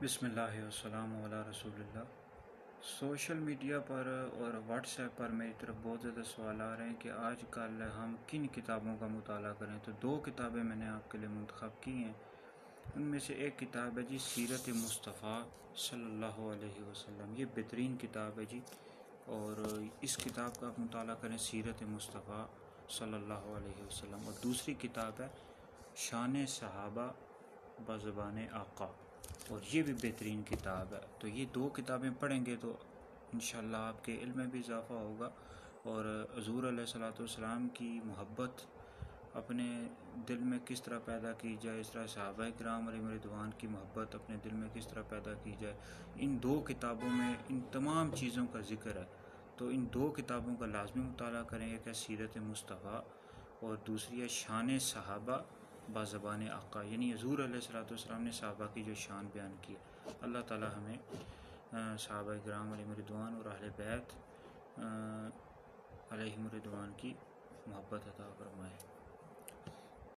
بسم اللہ والسلام علی رسول اللہ۔ سوشل میڈیا پر اور واٹس ایپ پر میری طرف بہت زیادہ سوال آ رہے ہیں کہ آج کل ہم کن کتابوں کا مطالعہ کریں، تو دو کتابیں میں نے آپ کے لیے منتخب کی ہیں۔ ان میں سے ایک کتاب ہے جی سیرت مصطفیٰ صلی اللہ علیہ وسلم، یہ بہترین کتاب ہے جی، اور اس کتاب کا آپ مطالعہ کریں، سیرت مصطفیٰ صلی اللہ علیہ وسلم۔ اور دوسری کتاب ہے شان صحابہ بزبان آقا، اور یہ بھی بہترین کتاب ہے۔ تو یہ دو کتابیں پڑھیں گے تو انشاءاللہ آپ کے علم میں بھی اضافہ ہوگا، اور حضور علیہ السلام کی محبت اپنے دل میں کس طرح پیدا کی جائے، اس طرح صحابہ کرام علیہم رضوان کی محبت اپنے دل میں کس طرح پیدا کی جائے، ان دو کتابوں میں ان تمام چیزوں کا ذکر ہے۔ تو ان دو کتابوں کا لازمی مطالعہ کریں، ایک ہے سیرت مصطفیٰ اور دوسری ہے شان صحابہ بزبان آقا، یعنی حضور علیہ السلام نے صحابہ کی جو شان بیان کی ہے۔ اللہ تعالی ہمیں صحابہ کرام علیہم رضوان اور اہل بیت علیہم رضوان کی محبت عطا فرمائے۔